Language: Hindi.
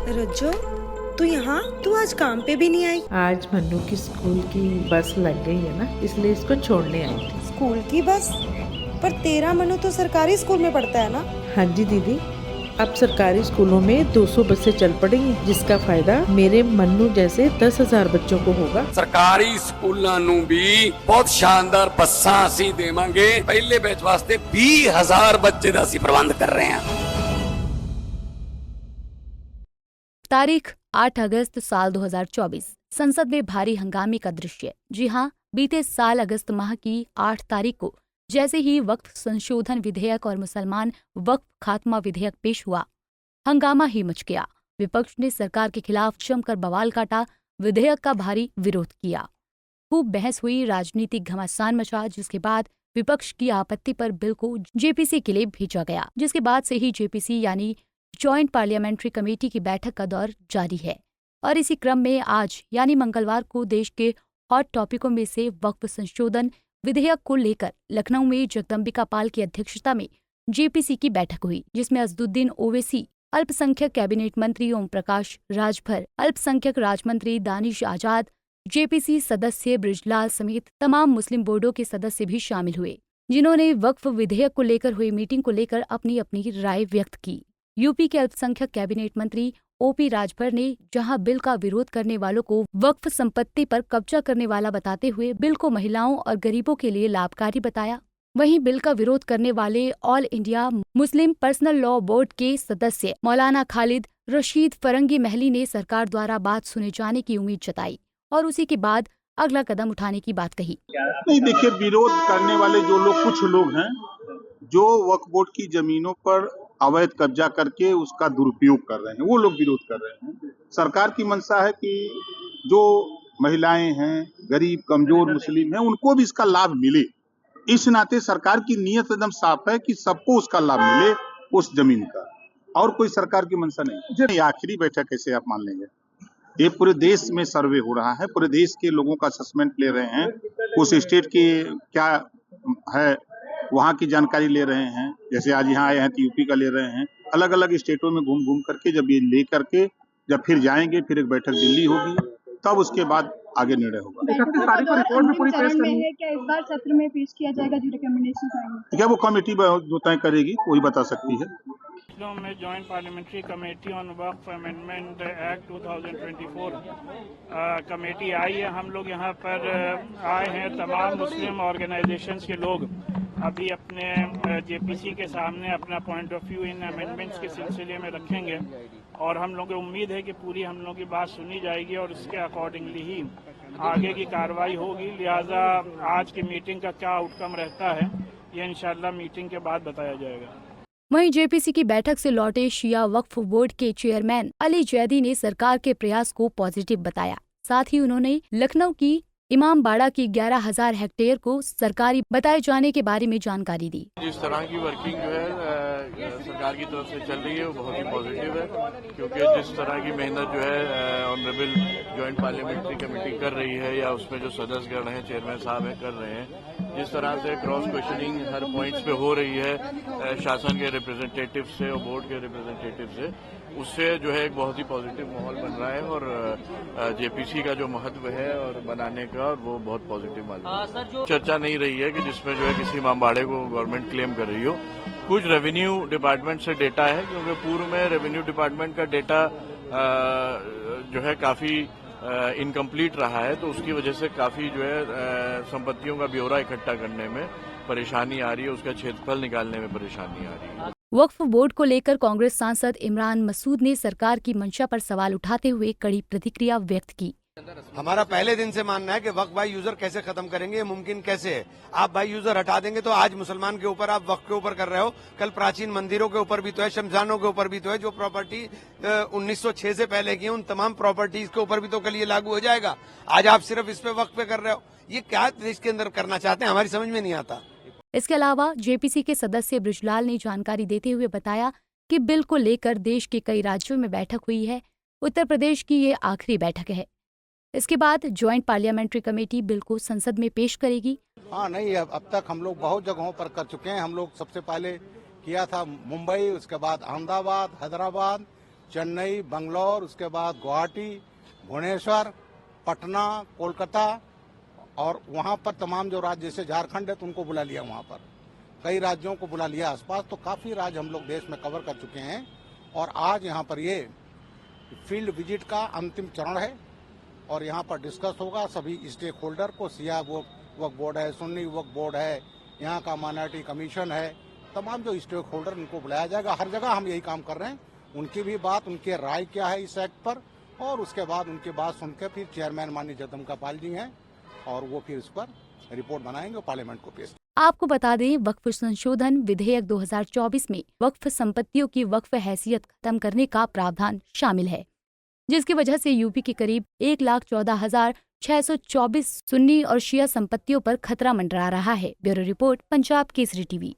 रज्जो, तू यहाँ? तू आज काम पे भी नहीं आई? आज मन्नू की स्कूल की बस लग गई है ना, इसलिए इसको छोड़ने आई थी। स्कूल की बस? पर तेरा मनु तो सरकारी स्कूल में पढ़ता है ना? हाँ जी दीदी, अब सरकारी स्कूलों में 200 बसें चल पड़ेंगी, जिसका फायदा मेरे मन्नू जैसे 10,000 बच्चों को होगा। सरकारी स्कूलों ਨੂੰ भी बहुत शानदार ਬੱਸਾਂ ਅਸੀਂ ਦੇਵਾਂਗੇ। ਪਹਿਲੇ ਬੈਚ ਵਾਸਤੇ 20,000 ਬੱਚੇ ਦਾ ਅਸੀਂ ਪ੍ਰਬੰਧ ਕਰ ਰਹੇ ਹਾਂ। तारीख 8 अगस्त साल 2024। संसद में भारी हंगामे का दृश्य। जी हां, बीते साल अगस्त माह की 8 तारीख को जैसे ही वक्फ संशोधन विधेयक और मुसलमान वक्फ खात्मा विधेयक पेश हुआ, हंगामा ही मच गया। विपक्ष ने सरकार के खिलाफ जमकर बवाल काटा, विधेयक का भारी विरोध किया। खूब बहस हुई, राजनीतिक घमासान मचा, जिसके बाद विपक्ष की आपत्ति पर बिल को जेपीसी के लिए भेजा गया, जिसके बाद से ही जेपीसी यानी ज्वाइंट पार्लियामेंट्री कमेटी की बैठक का दौर जारी है। और इसी क्रम में आज यानी मंगलवार को देश के हॉट टॉपिकों में से वक्फ संशोधन विधेयक को लेकर लखनऊ में जगदम्बिका पाल की अध्यक्षता में जेपीसी की बैठक हुई, जिसमें असदुद्दीन ओवैसी, अल्पसंख्यक कैबिनेट मंत्री ओम प्रकाश राजभर, अल्पसंख्यक राज्य मंत्री दानिश आजाद, जेपीसी सदस्य बृजलाल समेत तमाम मुस्लिम बोर्डों के सदस्य भी शामिल हुए, जिन्होंने वक्फ विधेयक को लेकर हुई मीटिंग को लेकर अपनी अपनी राय व्यक्त की। यूपी के अल्पसंख्यक कैबिनेट मंत्री ओपी राजभर ने जहां बिल का विरोध करने वालों को वक्फ संपत्ति पर कब्जा करने वाला बताते हुए बिल को महिलाओं और गरीबों के लिए लाभकारी बताया, वहीं बिल का विरोध करने वाले all India Muslim personal law board के सदस्य मौलाना खालिद रशीद फरंगी महली ने सरकार द्वारा बात सुने जाने की उम्मीद जताई और उसी के बाद अगला कदम उठाने की बात कही। नहीं, देखिए, विरोध करने वाले जो लोग, कुछ लोग हैं जो वक्फ बोर्ड की जमीनों पर अवैध कब्जा करके उसका दुरुपयोग कर रहे हैं, वो लोग विरोध कर रहे हैं। सरकार की मंशा है कि जो महिलाएं हैं, गरीब कमजोर मुस्लिम हैं, उनको भी इसका लाभ मिले। इस नाते सरकार की नीयत एकदम साफ है कि सबको उसका लाभ मिले उस जमीन का, और कोई सरकार की मंशा नहीं। ये आखिरी बैठक कैसे आप मान लेंगे? ये पूरे देश में सर्वे हो रहा है, पूरे देश के लोगों का असेसमेंट ले रहे हैं, उस स्टेट की क्या है वहाँ की जानकारी ले रहे हैं। जैसे आज यहाँ आए हैं तो यूपी का ले रहे हैं, अलग अलग स्टेटों में घूम घूम करके जब ये ले करके जब फिर जाएंगे, फिर एक बैठक दिल्ली होगी, तब उसके बाद आगे निर्णय होगा। 31 तारीख को रिपोर्ट में पूरी पेश करनी है। क्या इस बार सत्र में पेश किया जाएगा जो रिकमेंडेशन आएंगे? क्या वो कमेटी जो तय करेगी वही बता सकती है। में joint parliamentary committee on Waqf amendment act 2024 committee आई है। हम लोग यहाँ पर आए हैं, तमाम मुस्लिम ऑर्गेनाइजेशंस के लोग अभी अपने जेपीसी के सामने अपना point of view in amendments के सिलसिले में रखेंगे और हम लोगों को उम्मीद है कि पूरी हम लोगों की बात सुनी जाएगी और उसके अकॉर्डिंगली ही आगे की कार्रवाई होगी। लिहाजा आज की मीटिंग का क्या आउटकम रहता है ये इंशाल्लाह मीटिंग के बाद बताया जाएगा। वहीं जेपीसी की बैठक से लौटे शिया वक्फ बोर्ड के चेयरमैन अली जैदी ने सरकार के प्रयास को पॉजिटिव बताया। साथ ही उन्होंने लखनऊ की इमामबाड़ा की 11,000 हेक्टेयर को सरकारी बताए जाने के बारे में जानकारी दी। जिस तरह की वर्किंग जो है सरकार की तरफ से चल रही है वो बहुत ही पॉजिटिव है, क्योंकि जिस तरह की मेहनत जो है ऑनरेबल ज्वाइंट पार्लियामेंट्री कमेटी कर रही है या उसमें जो सदस्यगण हैं, चेयरमैन साहब हैं, कर रहे हैं, जिस तरह से क्रॉस क्वेश्चनिंग हर पॉइंट्स पे हो रही है शासन के रिप्रेजेंटेटिव से और बोर्ड के रिप्रेजेंटेटिव से, उससे जो है एक बहुत ही पॉजिटिव माहौल बन रहा है और जेपीसी का जो महत्व है और बनाने का वो बहुत पॉजिटिव मालूम। चर्चा नहीं रही है कि जिसमें जो है किसी इमामबाड़े को गवर्नमेंट क्लेम कर रही हो। कुछ रेवेन्यू डिपार्टमेंट से डेटा है, क्योंकि पूर्व में रेवेन्यू डिपार्टमेंट का डेटा जो है काफी इनकम्प्लीट रहा है, तो उसकी वजह से काफी जो है संपत्तियों का ब्यौरा इकट्ठा करने में परेशानी आ रही है, उसका क्षेत्रफल निकालने में परेशानी आ रही है। वक्फ बोर्ड को लेकर कांग्रेस सांसद इमरान मसूद ने सरकार की मंशा पर सवाल उठाते हुए कड़ी प्रतिक्रिया व्यक्त की। हमारा पहले दिन से मानना है कि वक्फ बाई यूजर कैसे खत्म करेंगे, ये मुमकिन कैसे है? आप बाई यूजर हटा देंगे तो आज मुसलमान के ऊपर आप वक्फ के ऊपर कर रहे हो, कल प्राचीन मंदिरों के ऊपर भी तो है, शमशानों के ऊपर भी तो है। जो प्रॉपर्टी 1906 से पहले की है उन तमाम प्रॉपर्टीज के ऊपर भी तो कल ये लागू हो जाएगा। आज आप सिर्फ इस पे वक्फ पे कर रहे हो, ये क्या देश के अंदर करना चाहते हैं, हमारी समझ में नहीं आता। इसके अलावा जेपीसी के सदस्य बृजलाल ने जानकारी देते हुए बताया कि बिल को लेकर देश के कई राज्यों में बैठक हुई है, उत्तर प्रदेश की ये आखिरी बैठक है। इसके बाद ज्वाइंट पार्लियामेंट्री कमेटी बिल को संसद में पेश करेगी। हाँ नहीं, अब तक हम लोग बहुत जगहों पर कर चुके हैं। हम लोग सबसे पहले किया था मुंबई, उसके बाद अहमदाबाद, हैदराबाद, चेन्नई, बंगलौर, उसके बाद गुवाहाटी, भुवनेश्वर, पटना, कोलकाता और वहाँ पर तमाम जो राज्य जैसे झारखंड है तो उनको बुला लिया, वहाँ पर कई राज्यों को बुला लिया आसपास। तो काफ़ी राज्य हम लोग देश में कवर कर चुके हैं और आज यहाँ पर ये फील्ड विजिट का अंतिम चरण है और यहाँ पर डिस्कस होगा सभी स्टेक होल्डर को। सिया वक्फ बोर्ड है, सुन्नी वक्फ बोर्ड है, यहाँ का माइनॉरिटी कमीशन है, तमाम जो स्टेक होल्डर उनको बुलाया जाएगा। हर जगह हम यही काम कर रहे हैं, उनकी भी बात, उनकी राय क्या है इस एक्ट पर, और उसके बाद उनकी बात सुनकर फिर चेयरमैन माननीय जगदम्बिका पाल जी हैं और वो फिर इस पर रिपोर्ट बनाएंगे और पार्लियामेंट को पेश। आपको बता दें, वक्फ संशोधन विधेयक 2024 में वक्फ संपत्तियों की वक्फ हैसियत खत्म करने का प्रावधान शामिल है, जिसकी वजह से यूपी के करीब 1,14,624 सुन्नी और शिया संपत्तियों पर खतरा मंडरा रहा है। Bureau report, Punjab Kesari TV.